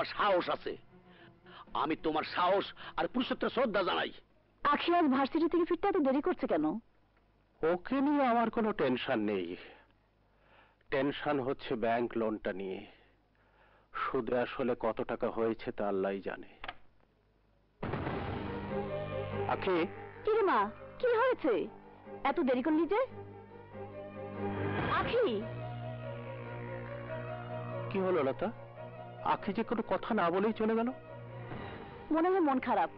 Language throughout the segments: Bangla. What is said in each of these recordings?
বলার সাহস আছে। আমি তোমার সাহস আর পুরুষত্বের শ্রদ্ধা জানাই। আখি আজ ভার্সিটি থেকে ফিরতে এত দেরি করছে কেন? ওকে নিয়ে আমার কোনো টেনশন নেই। টেনশন হচ্ছে ব্যাংক লোনটা নিয়ে। সুদে আসলে কত টাকা হয়েছে তা আল্লাহই জানে। আখি, কি রে মা, কি হয়েছে? এত দেরি করলি যে? আখি, কি হলো লতা? আখি যে কোনো কথা না বলেই চলে গেল। মনে হয় মন খারাপ,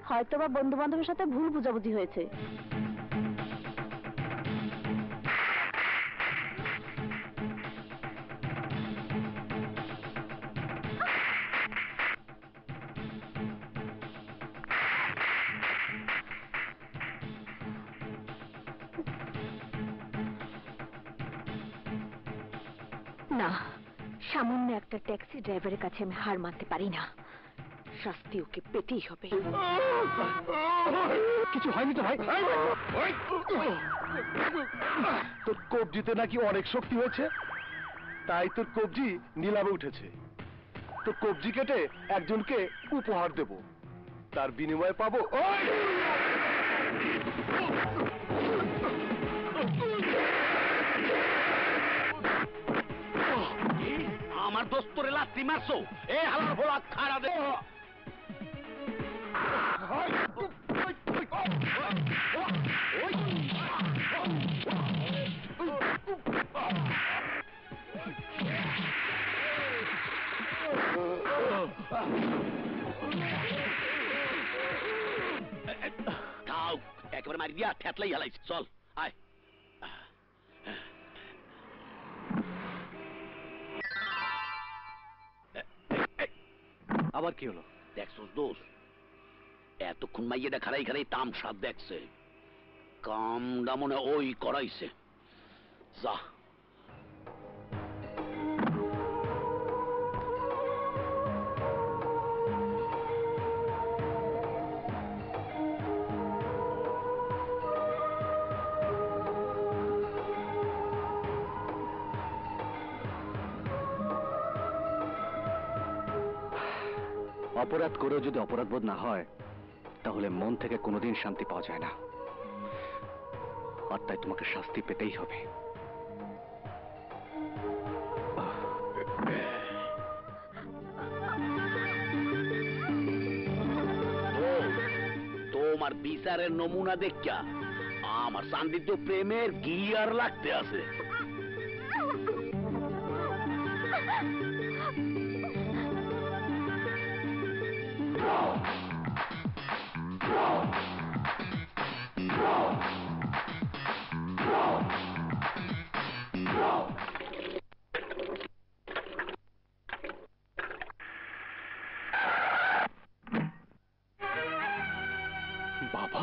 হয়তো বা বন্ধু বান্ধবের সাথে ভুল বুঝাবুঝি হয়েছে। না, সামান্য একটা ট্যাক্সি ড্রাইভারের কাছে আমি হার মানতে পারি না। শাস্তি ওকে পেতেই হবে। কিছু হয়নি তো ভাই? তোর কবজিতে নাকি অনেক শক্তি হয়েছে, তাই তোর কবজি নিলামে উঠেছে। তোর কবজি কেটে একজনকে উপহার দেব, তার বিনিময়ে পাবো। আমার দোস্তরে লাত্তি মারছো? এ হালার ভোলা খাড়া দে। তাও একেবারে মারি দিয়া ঠেতলাই হালাইছে। চল আয়। আবার কি হলো? দেখছোস দোষ, এতক্ষণ মাইয়েটা খারাই খারাই তামসা দেখছে। কামডা মনে ওই করাইছে। যা অপরাধ করেও যদি অপরাধবোধ না হয়, তাহলে মন থেকে কোনোদিন শান্তি পাওয়া যায় না। আর তাই তোমাকে শাস্তি পেতেই হবে। তোমার বিচারের নমুনা দেখা আমার সান্দিধ্য প্রেমের গিয়ার লাগতে আছে। বাবা,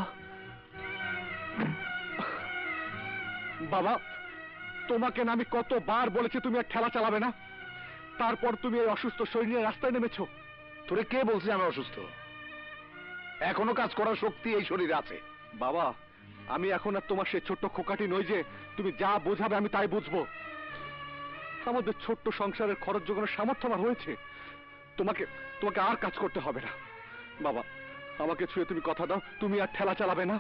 বাবা, তোমাকে না আমি কতবার বলেছি তুমি আর ঠেলা চালাবে না, তারপর তুমি এই অসুস্থ শরীর নিয়ে রাস্তায় নেমেছো। তোরে কে বলছে আমি অসুস্থ? এখনো কাজ করার শক্তি এই শরীরে আছে। বাবা, আমি এখন আর তোমার সেই ছোট্ট খোকাটি নই যে তুমি যা বোঝাবে আমি তাই বুঝবো। আমাদের ছোট্ট সংসারের খরচ যোগানোর সামর্থ্য আমার হয়েছে। তোমাকে তোমাকে আর কাজ করতে হবে না। বাবা, আমাকে ছুঁয়ে তুমি কথা দাও, তুমি আর ঠেলা চালাবে না।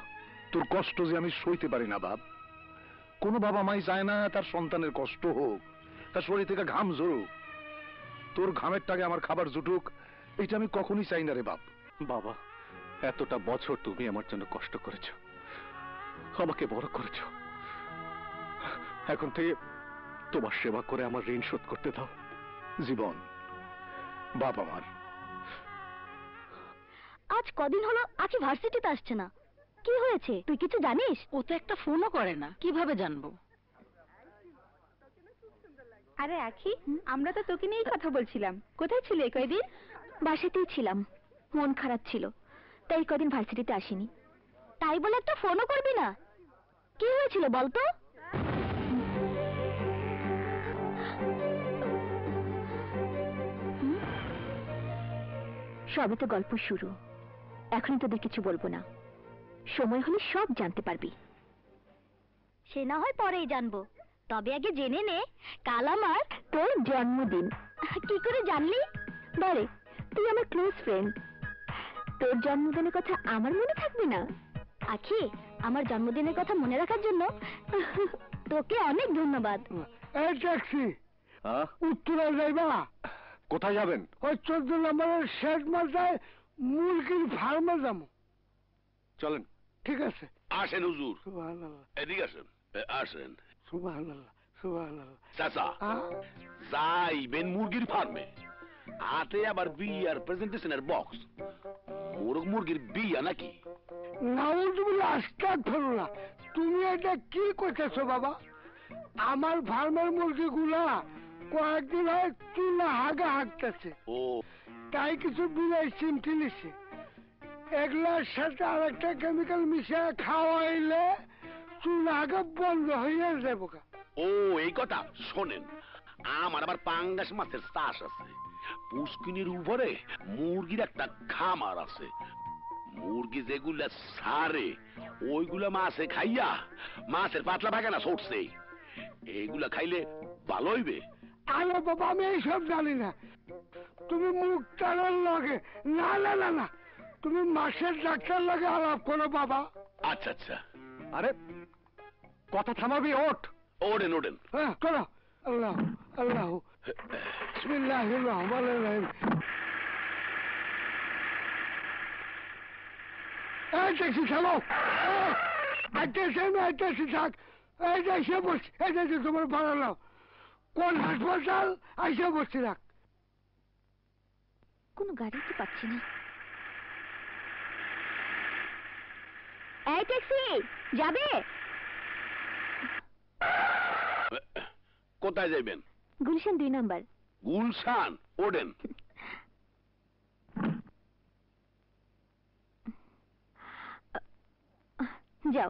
তোর কষ্ট যে আমি সইতে পারি না বাপ। কোনো বাবা মাই চায় না তার সন্তানের কষ্ট হোক, তার শরীর থেকে ঘাম ঝরুক। তোর ঘামের টাকে আমার খাবার জুটুক, এটা আমি কখনই চাই না রে বাপ। বাবা, এতটা বছর তুমি আমার জন্য কষ্ট করেছো, আমাকে বড় করেছো। এখন থেকে তোমার সেবা করে আমার ঋণ শোধ করতে দাও। জীবন বাপ আমার। আজ কদিন হলো আখি ভার্সিটিতে আসছে না, কি হয়েছে তুই কিছু জানিস? ও তো একটা ফোনও করে না, কিভাবে জানবো? আরে আখি, আমরা তো তোকে নিয়েই কথা বলছিলাম। কোথায় ছিলে এই কয়দিন? বাসাতেই ছিলাম, মন খারাপ ছিল, তাই কদিন ভার্সিটিতে আসিনি। তাই বলে একটা ফোনও করবি না? কি হয়েছিল বলতো? সবে তো গল্প শুরু, এখনই তোদের কিছু বলবো না, সময় হলে সব জানতে পারবি। সে না হয় পরেই জানবো, তবে আগে জেনে নে কাল আমার তোর জন্মদিন। কি করে জানলি? বলে তুই আমার ক্লোজ ফ্রেন্ড, তোর জন্মদিনের কথা আমার মনে থাকবে না? আখি, আমার জন্মদিনের কথা মনে রাখার জন্য তোকে অনেক ধন্যবাদ। এই ট্যাক্সি, উত্তরা যাইবা? কোথায় যাবেন? ওই 14 নম্বরের শেড মাথায় মুরগির ফার্মে যাবো। চলেন। ঠিক আছে। আসেন হুজুর, সুবহানাল্লাহ, এদিকে আসেন। আসেন সুবহানাল্লাহ, সুবহানাল্লাহ। চাচা, আহ, যাইবেন মুরগির ফার্মে, হাতে আবার বিয়ার প্রেজেন্টেশনের বক্স। মোরগ মুরগির বিয়া নাকি? নাউজুবিল্লাহ, আস্তাগফিরুল্লাহ। তুমি এটা কি কইতেছো বাবা? আমার ফার্মের মুরগিগুলা কয়েকদিন হয় চুলা হাগা হাঁকতেছে, ও তাই কিছু বিলাই চিমটি নিছে। এগুলার সাথে আর একটা কেমিক্যাল মিশিয়ে খাওয়াইলে চুলা হাগা বন্ধ হয়ে যাবো। ও এই কথা শোনেন, আমার আবার পাঙ্গাস মাছের চাষ আছে। পুষ্কিনির উপরে মুরগির একটা খামার আছে। মুরগি যেগুলা সারে ওইগুলা মাছে খাইয়া মাছের পাতলা বাগানা ছড়ছে। এইগুলা খাইলে ভালো হইবে। আরে বাবা, আমি এইসব জানি না। তুমি মুখ টানার লাগে, না না না না, তুমি মাসের ডাক্তার লাগে আলাপ করো বাবা। আচ্ছা আচ্ছা, আরে কথা থামাবি, ওঠ। ওড়েন ওড়েন। হ্যাঁ করো। আল্লাহ আল্লাহ, বিসমিল্লাহির রহমানির রহিম। এই ট্যাক্সি চালো, আইতেছি থাক। এই যে এসে বসছি, এই যে তোমার বানালাম কোন হাসপাতাল, আইসে বসছি থাক। কোনো গাড়ি তো পাচ্ছি না। এই ট্যাক্সি, যাবে? কোথায় যাইবেন? গুলশান 2 নাম্বার। গুলশান, ওড়েন। যাও।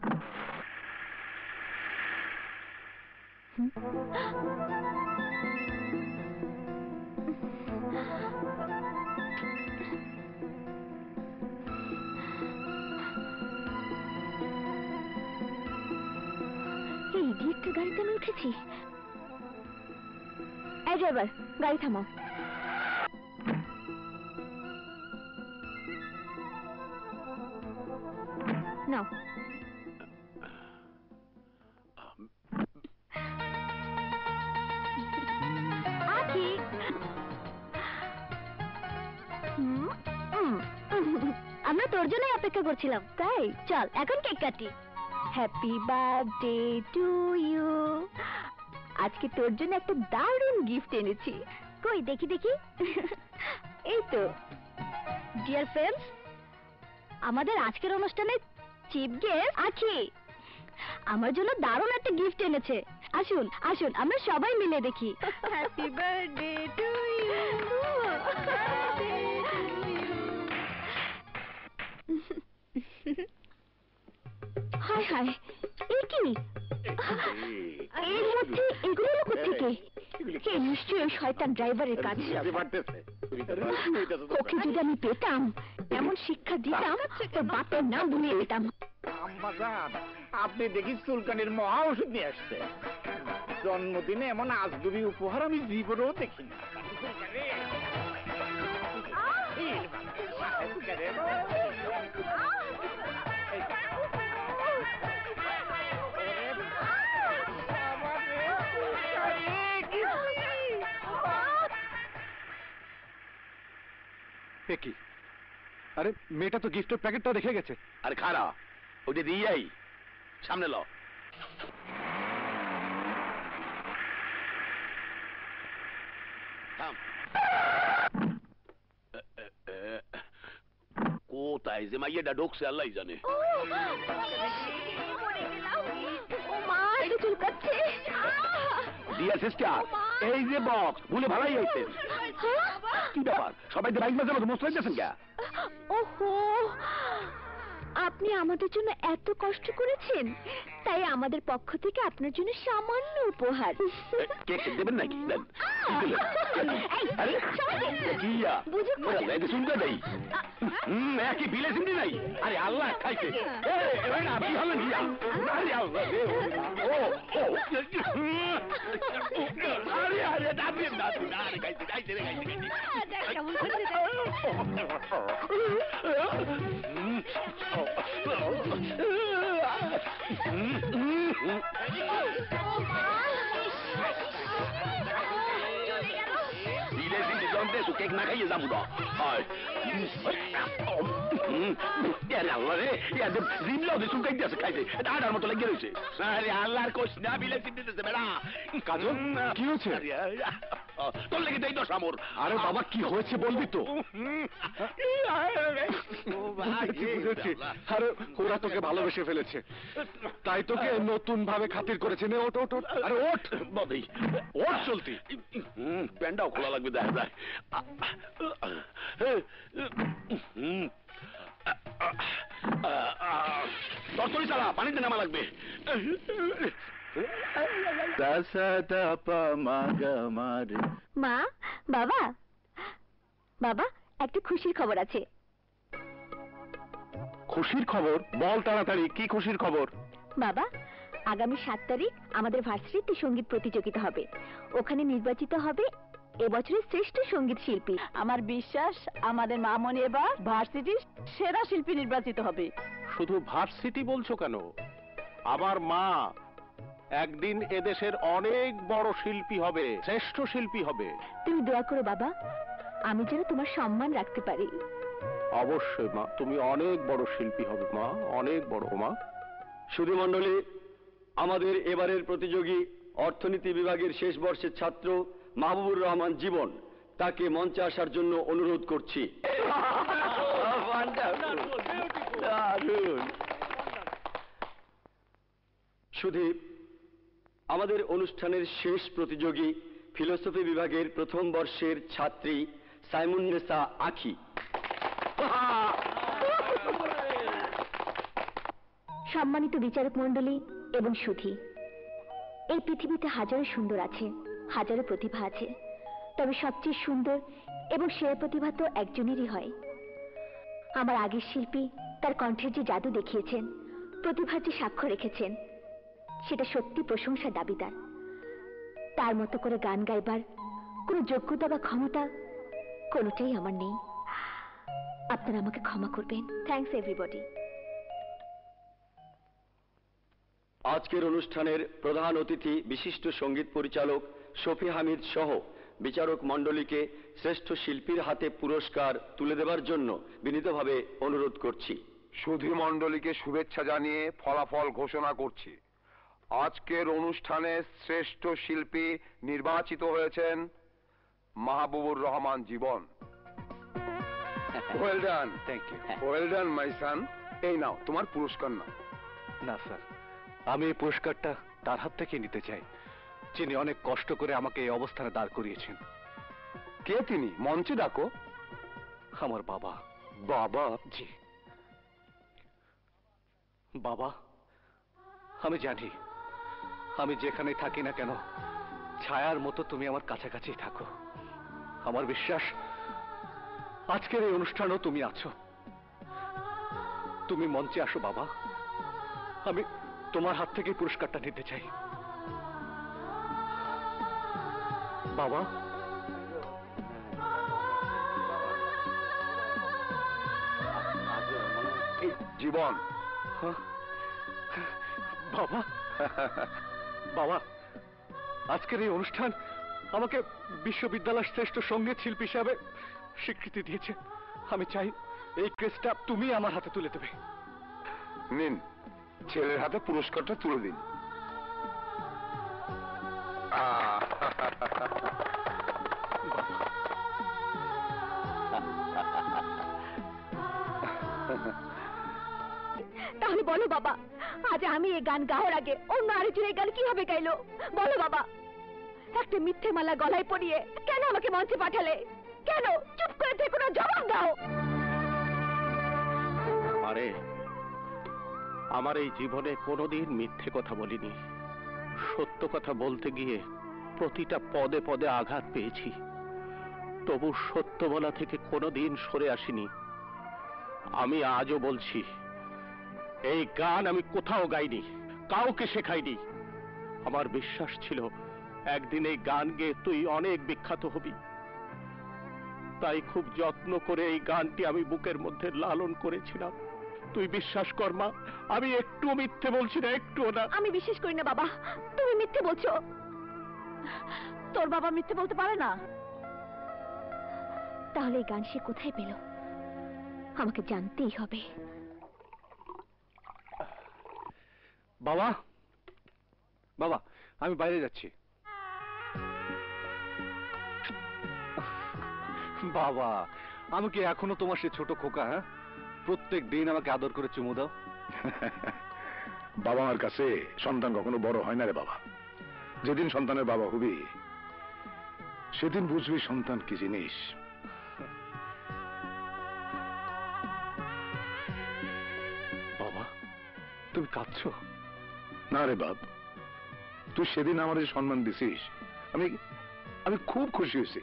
এই ইডিয়েটটার গাড়িতে আমি উঠেছি। এই ড্রাইভার, গাড়ি থামাও। নাও। আখি, আমরা তোর জন্যই অপেক্ষা করছিলাম। তাই চল এখন কেক কাটি। Happy birthday to you. আজকে তোর জন্য একটা দারুণ গিফট এনেছি। কই দেখি দেখি। এই তো। ডিয়ার ফ্রেন্ডস, আমাদের আজকের অনুষ্ঠানে চিফ গেস্ট আখি আমার জন্য দারুণ একটা গিফট এনেছে। আসুন আসুন, আমরা সবাই মিলে দেখি। Happy birthday to you. হায় হায়, এ কি? এর মধ্যে এগুলো কোত্থেকে? এ নিশ্চয়ই ওই শয়তান ড্রাইভারের কাজ। ওকে যদি আমি পেতাম, এমন শিক্ষা দিতাম তোর বাপের নাম ভুলিয়ে দিতাম। আপনি দেখি চুলকানির মহা ওষুধ নিয়ে আসছে। জন্মদিনে এমন আজগুবি উপহার আমি জীবনেও দেখিনি। কি? আরে মেয়েটা তো গিফটের প্যাকেটটা রেখে গেছে। আরে খারা, ওইটা দিয়ে যাই, সামনে ল। থাম। কোথায় যে মাইয়াটা ঢুকছে আল্লাহ জানে। ডিয়ার সিস্টার, এই যে বক্স ভুলে ভালাই হইতেন। কি ব্যাপার, সবাই বাইক বাজানো তো মস্ত হইতেছেন কে? ওহো, আপনি আমাদের জন্য এত কষ্ট করেছেন, তাই আমাদের পক্ষ থেকে আপনার জন্য সামান্য উপহার। কেক দেবেন নাকি? দেন। আরে কিয়া ওরা লাইতে শুনতে দেই। একই বিলে শুনতে নাই। আরে আল্লাহ খাইছে। এই আপনি হলেন কিয়া? আরে আল্লাহ রে। ও ও আরে আরে দাবি না, আরে খাইছে রে খাইছে। কেক না খাইয়ে যাবো না আল্লাহ রে জিমলাও দিয়ে চুল খাইতে আছে খাইতে আড়ার মতো লেগে রয়েছে আল্লাহর কোশ না বিলে চিনতেছে বেড়া কাজল কি হয়েছে? তোর লেগে দেই তো সামর। আরে বাবা কি হয়েছে বলবি তো? বুঝেছি। আরে ওরা তোকে ভালোবেসে ফেলেছে, তাই তোকে নতুন ভাবে খাতির করেছে। নে ওঠ ওঠ ওঠ। আরে ওঠ বদেই ওঠ চলতি। প্যান্টটাও খোলা লাগবে দেখা যায়। তরতরি চালা, পানিতে নামা লাগবে। মা, বাবা, বাবা একটা খুশির খবর আছে। খুশির খবর? বল তাড়াতাড়ি, কি খুশির খবর? বাবা, আগামী 7 তারিখ আমাদের ভার্সিটিতে সঙ্গীত প্রতিযোগিতা হবে। ওখানে নির্বাচিত হবে এবছরের শ্রেষ্ঠ সঙ্গীত শিল্পী। আমার বিশ্বাস আমাদের মামনি এবার ভার্সিটির সেরা শিল্পী নির্বাচিত হবে। শুধু ভার্সিটি বলছো কেন? আমার মা একদিন এদেশের অনেক বড় শিল্পী হবে, শ্রেষ্ঠ শিল্পী হবে। তুমি দোয়া করো বাবা, আমি যেন তোমার সম্মান রাখতে পারি। অবশ্যই মা, তুমি অনেক বড় শিল্পী হবে মা, অনেক বড় মা। সুধী মণ্ডলী, আমাদের এবারের প্রতিযোগী অর্থনীতি বিভাগের শেষ বর্ষের ছাত্র মাহবুবুর রহমান জীবন, তাকে মঞ্চে আসার জন্য অনুরোধ করছি। সুধী, আমাদের অনুষ্ঠানের শেষ প্রতিযোগী ফিলোসফি বিভাগের প্রথম বর্ষের ছাত্রী সাইমুন্নেসা আখি। সম্মানিত বিচারক মণ্ডলী এবং সুধী, এই পৃথিবীতে হাজারো সুন্দর আছে, হাজারো প্রতিভা আছে, তবে সবচেয়ে সুন্দর এবং সেরা প্রতিভা তো একজনেরই হয়। আমার আগের শিল্পী তার কণ্ঠের যে জাদু দেখিয়েছেন, প্রতিভার যে সাক্ষ্য রেখেছেন, সেটা সত্যি প্রশংসার দাবিদার। তার মতো করে গান গাইবার কোনো যোগ্যতা বা ক্ষমতা কোনোটাই আমার নেই। আপনারা আমাকে ক্ষমা করবেন। Thanks everybody. আজকের অনুষ্ঠানের প্রধান অতিথি বিশিষ্ট সঙ্গীত পরিচালক শফি হামিদ সহ বিচারক মণ্ডলীকে শ্রেষ্ঠ শিল্পীর হাতে পুরস্কার তুলে দেবার জন্য বিনীতভাবে অনুরোধ করছি। সুধী মণ্ডলীকে শুভেচ্ছা জানিয়ে ফলাফল ঘোষণা করছি। আজকের অনুষ্ঠানে শ্রেষ্ঠ শিল্পী নির্বাচিত হয়েছেন Mahbubur Rahman Jibon. Well done. Thank you. Well done my son. এই নাও তোমার পুরস্কার নাও। না স্যার, আমি এই পুরস্কারটা তার হাত থেকে নিতে চাই, যিনি অনেক কষ্ট করে আমাকে এই অবস্থানে দাঁড় করিয়েছেন। কে তিনি? মঞ্চে ডাকো। আমার বাবা। বাবা? জি বাবা, আমি জানি আমি যেখানে থাকি না কেন ছায়ার মতো তুমি আমার কাছাকাছি থাকো। আমার বিশ্বাস আজকের এই অনুষ্ঠানেও তুমি আছো। তুমি মঞ্চে আসো বাবা, আমি তোমার হাত থেকে পুরস্কারটা নিতে চাই। বাবা, জীবন। বাবা, বাবা, আজকের এই অনুষ্ঠান আমাকে বিশ্ববিদ্যালয়ের শ্রেষ্ঠ সঙ্গীত শিল্পী হিসাবে স্বীকৃতি দিয়েছে। আমি চাই এই ক্রেস্টটা তুমি আমার হাতে তুলে দেবে। নিন, ছেলের হাতে পুরস্কারটা তুলে দিন। তাহলে বলো বাবা, আজ আমি এই গান গাওয়ার আগে অন্য আরেকজন এই গান কিভাবে গাইলো? বলো বাবা, একটা মিথ্যে মালা গলায় পরিয়ে কেন আমাকে মঞ্চে পাঠালে? কেন চুপ করে থেকো না, জবাব দাও। আরে, আমার এই জীবনে কোনোদিন মিথ্যে কথা বলিনি। সত্য কথা বলতে গিয়ে প্রতিটা পদে পদে আঘাত পেয়েছি, তবু সত্য বলা থেকে কোনোদিন সরে আসিনি। আমি আজও বলছি, এই গান আমি কোথাও গাইনি, কাউকে শেখাইনি। আমার বিশ্বাস ছিল একদিন এই গান গেয়ে তুই অনেক বিখ্যাত হবি। তাই খুব যত্ন করে এই গানটি আমি বুকের মধ্যে লালন করেছিলাম। তুই বিশ্বাস কর মা, আমি একটুও মিথ্যে বলছি না, একটুও না। আমি বিশ্বাস করি না বাবা, তুমি মিথ্যে বলছো। তোর বাবা মিথ্যে বলতে পারে না। তাহলে এই গান সে কোথায় পেল? আমাকে জানতেই হবে। বাবা, বাবা, আমি বাইরে যাচ্ছি। বাবা, আমি কি এখনো তোমার সে ছোট খোকা? হ্যাঁ, প্রত্যেক দিন আমাকে আদর করে চুমু দাও। বাবা মার কাছে সন্তান কখনো বড় হয় না রে বাবা। যেদিন সন্তানের বাবা হবি সেদিন বুঝবি সন্তান কি জিনিস। বাবা, তুমি কাঁদছো? না রে বাপ, তুই সেদিন আমার যে সম্মান দিছিস, আমি আমি খুব খুশি হয়েছি।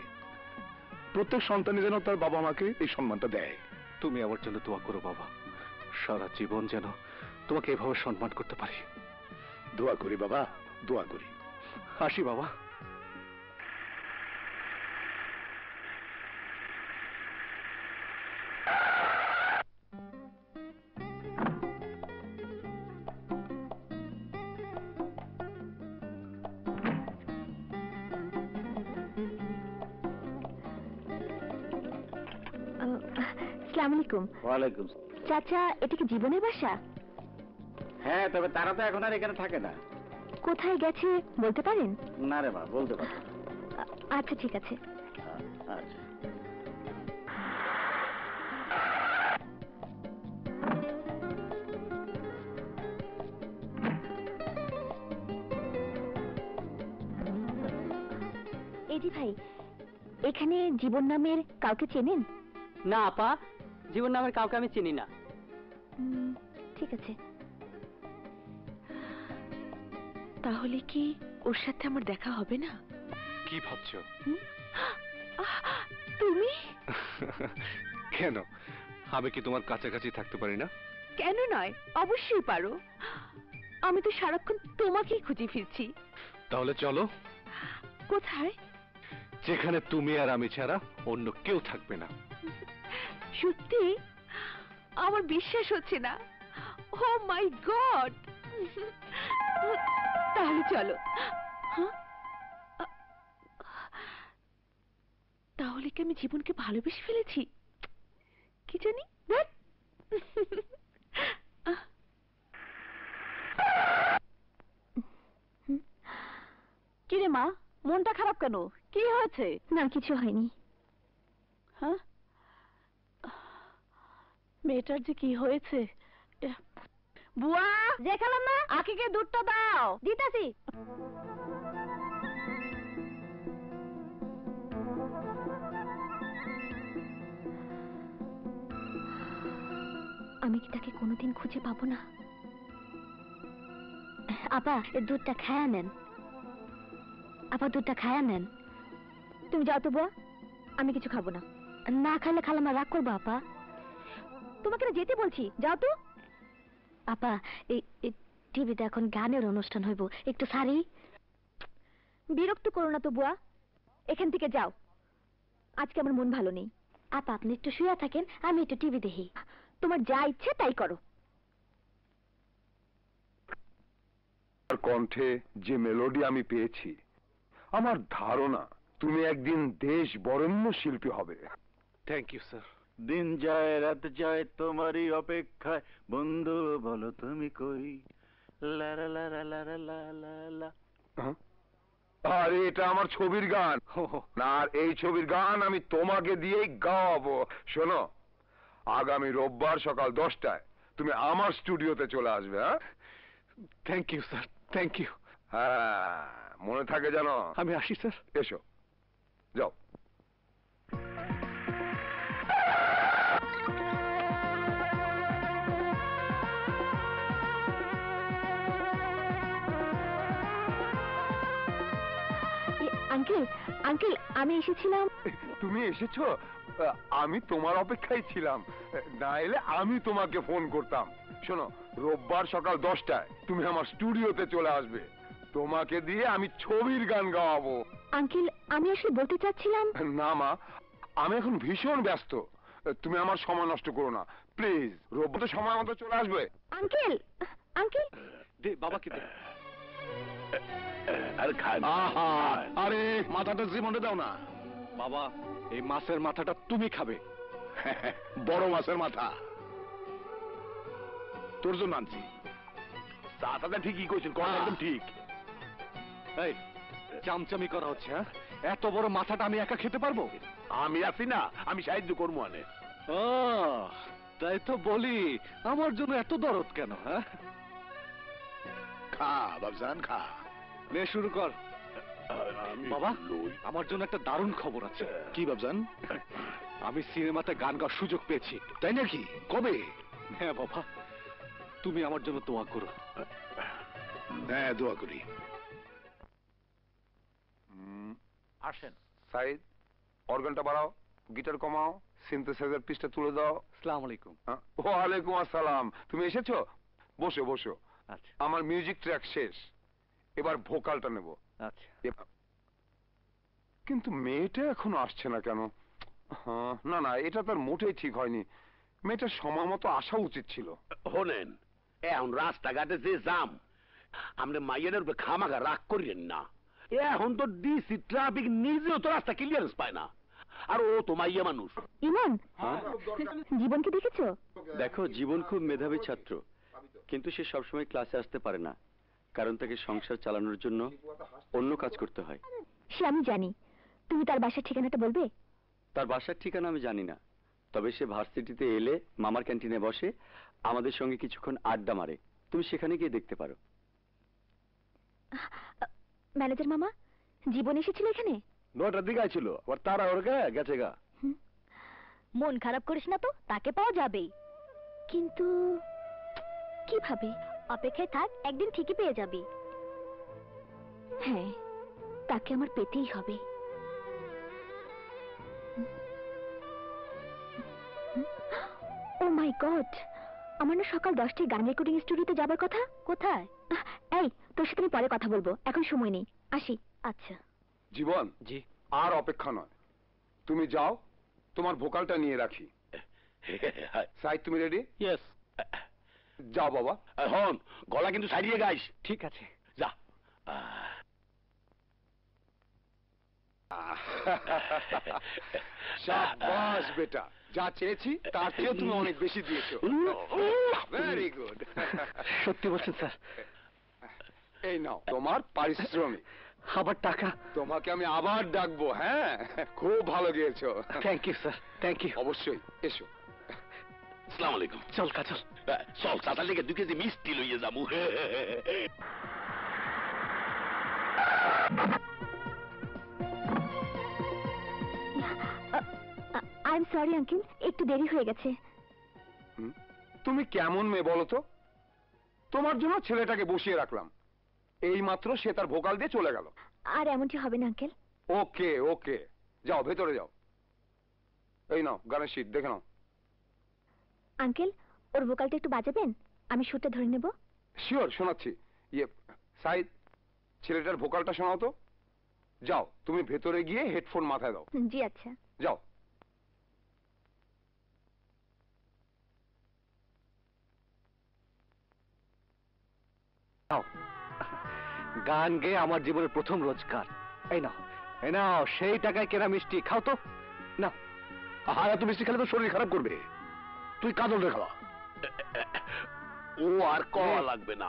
প্রত্যেক সন্তানই যেন তার বাবা মাকে এই সম্মানটা দেয়। তুমি আমার জন্য দোয়া করো বাবা, সারা জীবন যেন তোমাকে এভাবে সম্মান করতে পারি। দোয়া করি বাবা, দোয়া করি। আসি বাবা। আসসালামু আলাইকুম। ওয়ালাইকুম। চাচা, এটা কি জীবনের বাসা? হ্যাঁ, তবে তারা তো এখন আর এখানে থাকে না। কোথায় গেছে বলতে পারেন? না রে মা, বলতে পারবো না। আচ্ছা, ঠিক আছে। আচ্ছা। এই জি ভাই, এখানে জীবন নামের কাউকে চেনেন? না আপা, জীবন নামের কাউকে আমি চিনি না। ঠিক আছে। তাহলে কি ওর সাথে আমার দেখা হবে না? কি ভাবছো? তুমি? কেন, আমি কি তোমার কাছাকাছি থাকতে পারি না? কেন নয়, অবশ্যই পারো। আমি তো সারাক্ষণ তোমাকেই খুঁজে ফিরছি। তাহলে চলো। কোথায়? যেখানে তুমি আর আমি ছাড়া অন্য কেউ থাকবে না। সত্যি? আমার বিশ্বাস হচ্ছে না। ও মাই গড! তাহলে চলো। তাহলে কি আমি জীবনকে ভালোবেসে ফেলেছি? কি জানি। কিরে মা, মনটা খারাপ কেন? কি হয়েছে? না, কিছু হয়নি। হ্যাঁ, মেয়েটার যে কি হয়েছে। বুয়া, দেখালাম না? আকিকে দুধটা দাও। দিতাছি। আমি কি তাকে কোনোদিন খুঁজে পাবো না? আপা, এর দুধটা খায়া নেন। আপা, দুধটা খায়া নেন। তুমি যাও তো বুয়া, আমি কিছু খাবো না। না খাইলে খালামা রাগ করবো। আপা, তোমাকে না যেতে বলছি, যাও তো। আপা, এই টিভিতে এখন গানের অনুষ্ঠান হইব, একটু সারি। বিরক্ত করো না তো বুয়া, এখান থেকে যাও। আজকে আমার মন ভালো নেই। আপা, আপনি একটু শুয়ে থাকেন, আমি একটু টিভি দেখি। তোমার যা ইচ্ছে তাই করো। কণ্ঠে যে মেলোডি আমি পেয়েছি, আমার ধারণা তুমি একদিন দেশ বরেণ্য শিল্পী হবে। Thank you sir. দিন যায় রাত যায় তোমারই অপেক্ষায়, বন্ধু বলো তুমি কই। লা লা লা লা লা লা লা লা। আরে এটা আমার ছবির গান না, আর এই ছবির গান আমি তোমাকে দিয়েই গাওয়াবো। শোনো, আগামী রোববার সকাল 10টায় তুমি আমার স্টুডিওতে চলে আসবে। হ্যাঁ, thank you sir, thank you. হ্যাঁ, মনে থাকে জানো। আমি আসি স্যার। এসো, যাও। আঙ্কেল, আঙ্কেল, আমি এসেছিলাম। তুমি এসেছো? আমি তোমার অপেক্ষায় ছিলাম, না এলে আমি তোমাকে ফোন করতাম। শোনো, রোববার সকাল 10টায় তুমি আমার স্টুডিওতে চলে আসবে। তোমাকে দিয়ে আমি ছবির গান গাওয়াবো। আঙ্কেল, আমি আসলে বলতে চাচ্ছিলাম। না মা, আমি এখন ভীষণ ব্যস্ত, তুমি আমার সময় নষ্ট করো না প্লিজ। রোববার তো সময় মতো চলে আসবে। আঙ্কেল, আঙ্কেল, দে বাবাকে দে। আরে খান। আহা, আরে মাথাটা জীবনে দাও না বাবা, এই মাছের মাথাটা তুমি খাবে। বড় মাছের মাথা তোর জন্য আনছি। চাচাটা ঠিকই কইছেন, কথা একদম ঠিক। এই চামচামি করা হচ্ছে, হ্যাঁ? এত বড় মাথাটা আমি একা খেতে পারবো? আমি আছি না, আমি সাহায্য করবো আনে। তাই তো বলি, আমার জন্য এত দরদ কেন? হ্যাঁ, খা বাবজান খা। নে শুরু কর। আমি বাবা, লই। আমার জন্য একটা দারুণ খবর আছে। কি বাবজান? আমি সিনেমাতে গান গাওয়ার সুযোগ পেয়েছি। তাই নাকি? কবে? হ্যাঁ বাবা, তুমি আমার জন্য দোয়া করো। হ্যাঁ, দোয়া করি। আসেন। সাইদ, অর্গানটা বাড়াও, গিটার কমাও, সিনথেসাইজার পিসটা তুলে দাও। আসসালামু আলাইকুম। ওয়ালাইকুম আসসালাম। তুমি এসেছো? বসো বসো। আচ্ছা আমার মিউজিক ট্র্যাক শেষ, এবার ভোকালটা নেব। আচ্ছা। কিন্তু মেয়েটা এখনো আসছে না কেন? না না, এটা তার মোটেই ঠিক হয়নি। মেয়েটার সময় মতো আসা উচিত ছিল। শোনেন, এখন রাস্তাঘাটে যে জাম, আমরা মাইয়ের উপরে খামাখা রাগ করিয়েন না। এখন তো ডিসি ট্রাফিক নিজেও তো রাস্তা ক্লিয়ারেন্স পায় না, আর ও তো মাইয়া মানুষ। ইমন, জীবনকে দেখেছো? দেখো, জীবন খুব মেধাবী ছাত্র, কিন্তু সে সবসময় ক্লাসে আসতে পারে না, কারণ তাকে সংসার চালানোর জন্য অন্য কাজ করতে হয়। সে আমি জানি। তুমি তার বাসার ঠিকানাটা বলবে? তার বাসার ঠিকানা আমি জানি না, তবে সে ভার্সিটিতে এলে মামার ক্যান্টিনে বসে, আমাদের সঙ্গে কিছুক্ষণ আড্ডা মারে। তুমি সেখানে গিয়ে দেখতে পারো। ম্যানেজার মামা, জীবন এসেছিল এখানে? 9টার দিকে আইছিল, আবার তারা ওর গেছে গা। মন খারাপ করিস না তো, তাকে পাওয়া যাবেই। কিন্তু কিভাবে? অপেক্ষায় থাক, একদিন ঠিকই পেয়ে যাবি। হ্যাঁ, তাকে আমার পেতেই হবে। ও মাই গড, আমার না সকাল 10টায় গান রেকর্ডিং স্টুডিওতে যাবার কথা। কোথায়? এই, তোর সাথে আমি পরে কথা বলবো, এখন সময় নেই, আসি। আচ্ছা। জীবন, জি। আর অপেক্ষা নয়, তুমি যাও, তোমার ভোকালটা নিয়ে রাখি। সাইদ, তুমি রেডি? ইয়েস। যাও বাবা। হন, গলা কিন্তু সারিয়ে গাইস। ঠিক আছে। যা। শাবাশ বেটা, যা চেয়েছি তার চেয়ে তুমি অনেক বেশি দিয়েছো। Very good. সত্যি বলছেন স্যার? এই নাও তোমার পারিশ্রমিক। আবার টাকা? তোমাকে আমি আবার ডাকবো। হ্যাঁ, খুব ভালো গিয়েছো। Thank you sir, thank you. অবশ্যই, এসো। আসসালামু আলাইকুম। চল কাজল। চল, চাচার লেগে 2 কেজি মিষ্টি লইয়ে যাবো। আই এম সরি আঙ্কেল, একটু দেরি হয়ে গেছে। তুমি কেমন মেয়ে বলো তো? তোমার জন্য ছেলেটাকে বসিয়ে রাখলাম, এই মাত্র সে তার ভোকাল দিয়ে চলে গেল। আর এমনটি হবে না আঙ্কেল। ওকে ওকে, যাও ভেতরে যাও। এই নাও গানের শীট, দেখে নাও। আঙ্কেল, ওর ভোকালটা একটু বাজাবেন? আমি সুরটা ধরে নেব। শিওর, শোনাচ্ছি। সাইদ, ছেলেটার ভোকালটা শোনাও তো। যাও, তুমি ভেতরে গিয়ে হেডফোন মাথায় দাও। জি আচ্ছা। যাও। গান গেয়ে আমার জীবনের প্রথম রোজগার। এই নাও, এই নাও, সেই টাকায় কেনা মিষ্টি, খাও তো। না, আর এত মিষ্টি খেলে তো শরীর খারাপ করবে। তুই কাজল রে খাওয়া। ও আর কওয়া লাগবে না,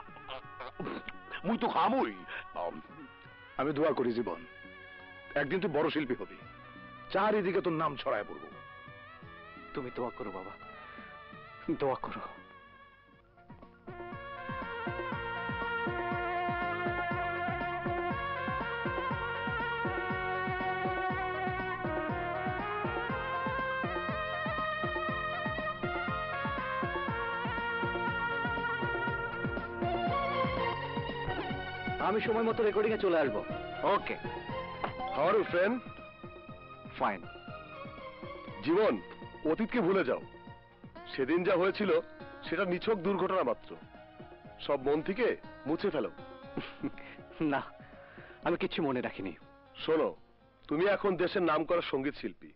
মুই তো খামুই। আমি দোয়া করি জীবন, একদিন তুই বড় শিল্পী হবি, চারিদিকে তোর নাম ছড়ায় পড়বো। তুমি দোয়া করো বাবা, দোয়া করো। আমি সময় মতো রেকর্ডিং এ চলে আসবো। Okay. How are you friend? Fine. Jibon, অতীতকে ভুলে যাও। সেদিন যা হয়েছিল সেটা নিছক দুর্ঘটনা মাত্র, সব মন থেকে মুছে ফেলো। না, আমি কিছু মনে রাখিনি। শোনো, তুমি এখন দেশের নামকরা সঙ্গীত শিল্পী,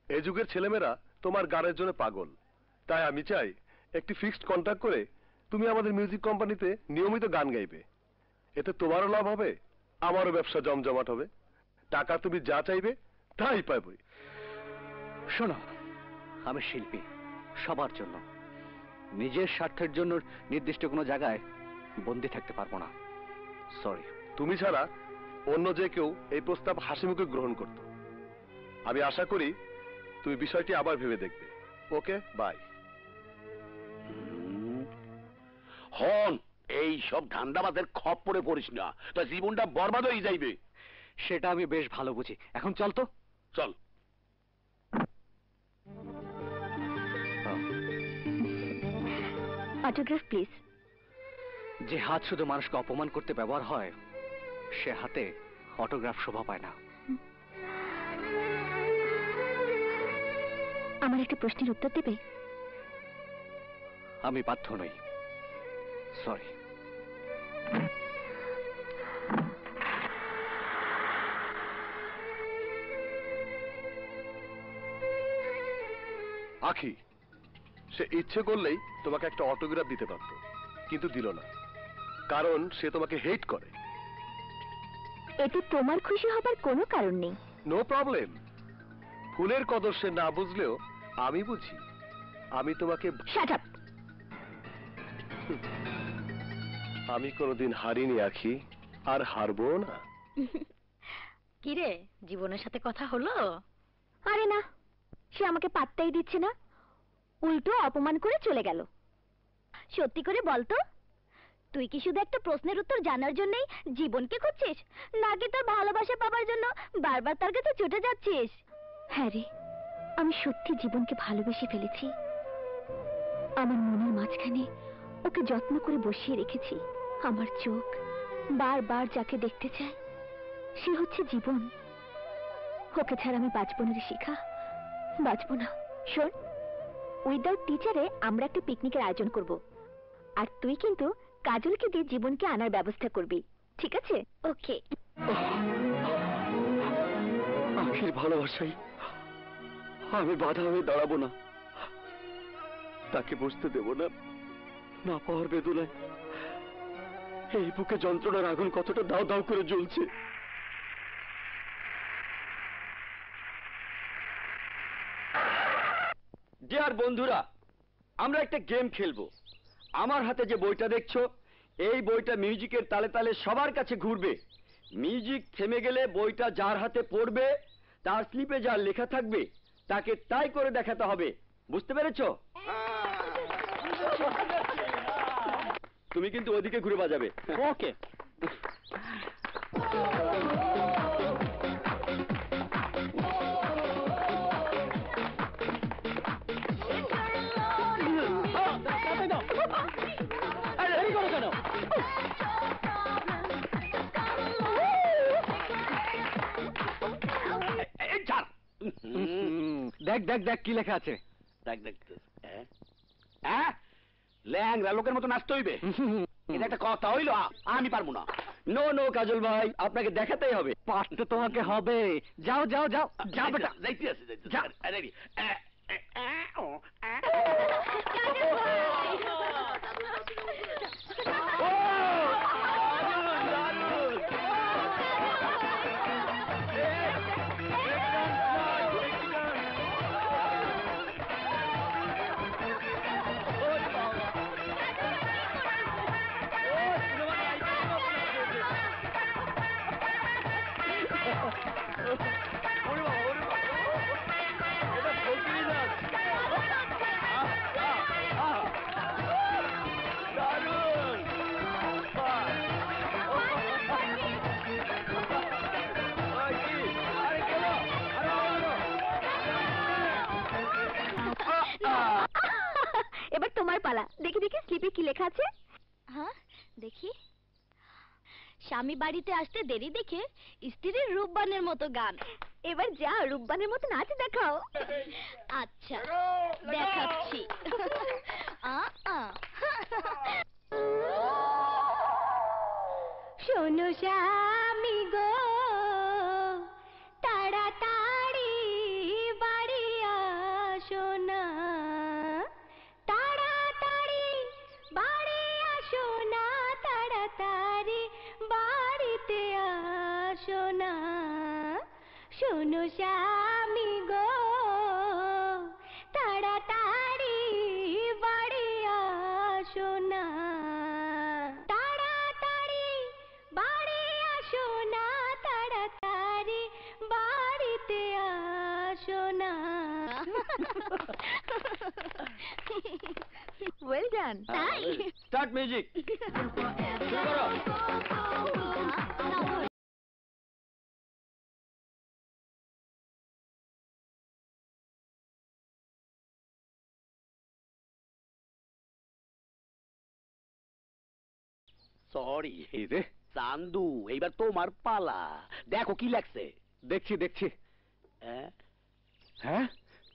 এই যুগের ছেলেমেয়েরা তোমার গানের জন্য পাগল, তাই আমি চাই একটি ফিক্সড কন্ট্রাক্ট করে তুমি আমাদের মিউজিক কোম্পানিতে নিয়মিত গান গাইবে। এতে তোমারও লাভ হবে, আমারও ব্যবসা জমজমাট হবে। টাকা তুমি যা চাইবে তাই পাবে। শোনো, আমি শিল্পী, সবার জন্য, নিজের স্বার্থের জন্য নির্দিষ্ট কোনো জায়গায় বন্দী থাকতে পারবো না। সরি। তুমি ছাড়া অন্য যে কেউ এই প্রস্তাব হাসিমুখে গ্রহণ করত। আমি আশা করি তুমি বিষয়টি আবার ভেবে দেখবে। ওকে, বাই। হন, এই সব ধান্দাবাজের খপ্পরে পড়িস না, তো জীবনটা বরবাদ হয়ে যাইবে। সেটা আমি বেশ ভালো বুঝি। এখন চল তো। চল। Autograph please. যে হাত শুধু মানুষকে অপমান করতে ব্যবহার হয়, সে হাতে অটোগ্রাফ শোভা পায় না। আমার একটা প্রশ্নের উত্তর দেবে? আমি বাধ্য নই। সরি। আখি, সে ইচ্ছে করলেই তোমাকে একটা অটোগ্রাফ দিতে পারত, কিন্তু দিল না, কারণ সে তোমাকে হেট করে। এতে তোমার খুশি হবার কোনো কারণ নেই। No problem. ফুলের কদর সে না বুঝলেও আমি বুঝি। আমি তোমাকে শাট আপ। আমি কোনোদিন হারিনি আখি, আর হারবো না। কিরে, জীবনের সাথে কথা হলো? আরে না, সে আমাকে পাত্তাই দিচ্ছে না, উল্টো অপমান করে চলে গেল। সত্যি করে বলতো, তুই কি শুধু একটা প্রশ্নের উত্তর জানার জন্যই জীবনকে খুঁজছিস, নাকি তোর ভালোবাসা পাবার জন্য বারবার তার কাছে ছুটে যাচ্ছিস? হ্যাঁ রে, আমি সত্যি জীবনকে ভালোবেসে ফেলেছি। আমার মনের মাঝখানে ওকে যত্ন করে বসিয়ে রেখেছি। আমার চোখ বারবার যাকে দেখতে চায়, সে হচ্ছে জীবন। ওকে ছাড়া আমি বাঁচব না রে শিখা, বাঁচব না। শোন, উইদাউট টিচারে আমরা একটা পিকনিকের আয়োজন করব, আর তুই কিন্তু কাজলকে দিয়ে জীবনকে আনার ব্যবস্থা করবি, ঠিক আছে? ওকে। আখির ভালোবাসাই আমি বাধা হয়ে দাঁড়াবো না, তাকে বুঝতে দেব না, না পাওয়ার বেদনায় এই বুকে যন্ত্রণার আগুন কতটা দাও দাও করে জ্বলছে। ডিয়ার বন্ধুরা, আমরা একটা গেম খেলবো। আমার হাতে যে বইটা দেখছো, এই বইটা মিউজিকের তালে তালে সবার কাছে ঘুরবে। মিউজিক থেমে গেলে বইটা যার হাতে পড়বে, তার স্লিপে যা লেখা থাকবে তাকে তাই করে দেখাতে হবে। বুঝতে পেরেছো? তুমি কিন্তু ওদিকে ঘুরে বাজাবে। ওকে। দেখ দেখ দেখ কি লেখা আছে। দেখ দেখ। হ্যাঁ, ল্যাংরা লোকের মতো নাচতে হইবে? এটা একটা কথা হইলো? আমি পারবো না। নো নো কাজল ভাই, আপনাকে দেখাতেই হবে। পারতে তোমাকে হবে। যাও যাও যাও যাও বেটা। যাইতে আছে, যাইতে যা। এবার তোমার পালা। দেখি দেখি স্লিপে কি লেখা আছে। হ্যাঁ দেখি। স্বামী বাড়িতে আসতে দেরি দেখে স্ত্রীর রূপবানের মতো গান। এবার যা রূপবানের মতো নাচ দেখাও। আচ্ছা দেখাচ্ছি। শোনো স্বামী গো, তাড়াতাড়ি বাড়ি গান। স্টার্ট মিউজিক শুরু করো। সরি এই রে, চান্দু, এইবার তোমার পালা। দেখো কি লাগছে। দেখছি দেখছি। হ্যাঁ? হ্যাঁ,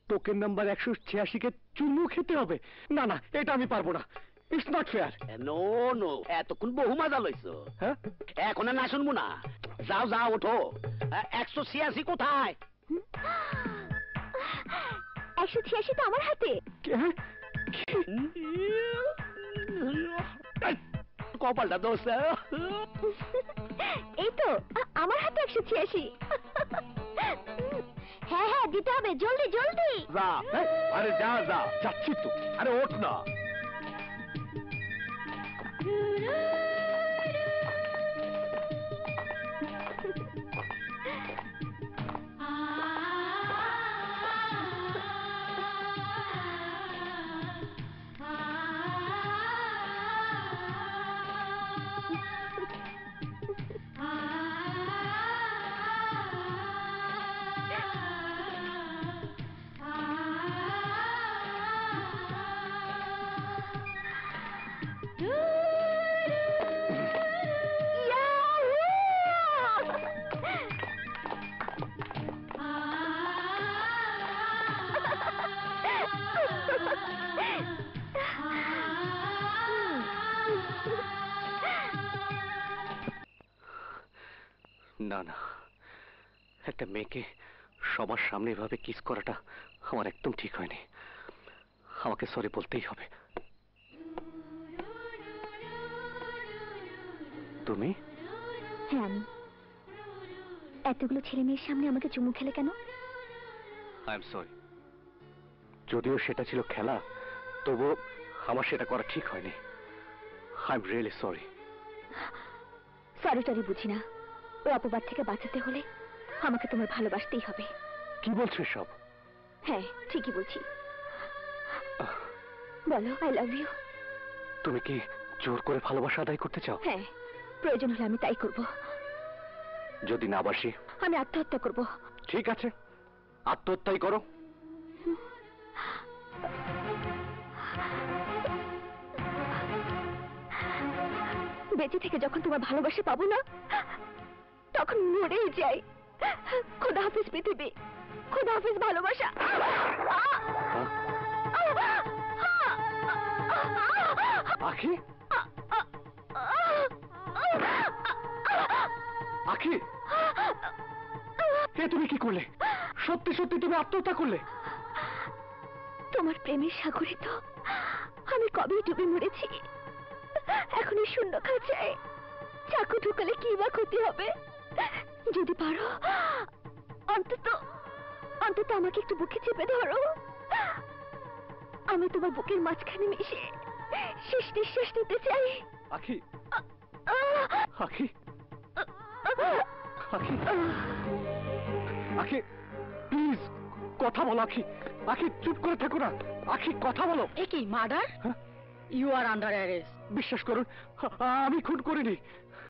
টোকেন নাম্বার 186 কে চুমু খেতে হবে? না না, এটা আমি পারবো না। It's not fair. No no, এতক্ষণ বহু মজা লইছো। হ্যাঁ, এখন আর না শুনবো না। যাও যাও, ওঠো। 186 কোথায়? 186 তো আমার হাতে। হ্যাঁ? কপালটা দোষ। এই তো আমার হাতে 186। হ্যাঁ হ্যাঁ, দিতে হবে, জলদি জলদি। যা। আরে যা যা, যাচ্ছি তো। আরে ওঠ না। না না, একটা মেয়েকে সবার সামনে এভাবে কিস করাটা আমার একদম ঠিক হয়নি। আমাকে সরি বলতেই হবে। তুমি? হ্যাঁ আমি। এতগুলো ছেলে মেয়ের সামনে আমাকে চুমু খেলে কেন? I am sorry. যদিও সেটা ছিল খেলা, তবুও আমার সেটা করা ঠিক হয়নি। I am really sorry. Sorry টরি বুঝি না। ওই অপবাদ থেকে বাঁচাতে হলে আমাকে তোমার ভালোবাসতেই হবে। কি বলছো সব? হ্যাঁ, ঠিকই বলছি। বলো, আই লাভ ইউ। তুমি কি জোর করে ভালোবাসা আদায় করতে চাও? হ্যাঁ, প্রয়োজন হলে আমি তাই করব। যদি না বাসি? আমি আত্মহত্যা করব। ঠিক আছে, আত্মহত্যাই করো। বেঁচে থেকে যখন তোমার ভালোবাসা পাবো না, তখন মরেই যাই। খোদা হাফিজ পৃথিবী, খোদা হাফিজ ভালোবাসা। আখি, আখি, এ তুমি কি করলে? সত্যি সত্যি তুমি আত্মহত্যা করলে? তোমার প্রেমের সাগরে তো আমি কবেই ডুবে মরেছি। এখন এই শূন্য খাঁচায় চাকু ঢুকালে কি বা ক্ষতি হবে? যদি পারো অন্তত অন্তত আমাকে একটু বুকে চেপে ধরো। আমি তোমার বুকের মাঝখানে মিশে শেষ নিঃশ্বাস নিতে চাই। আখি, আখি, আখি, আখি, প্লিজ কথা বলো। আখি, আখি, চুপ করে থাকো না। আখি, কথা বলো। এ কি murder? You are under arrest. বিশ্বাস করুন, আমি খুন করিনি।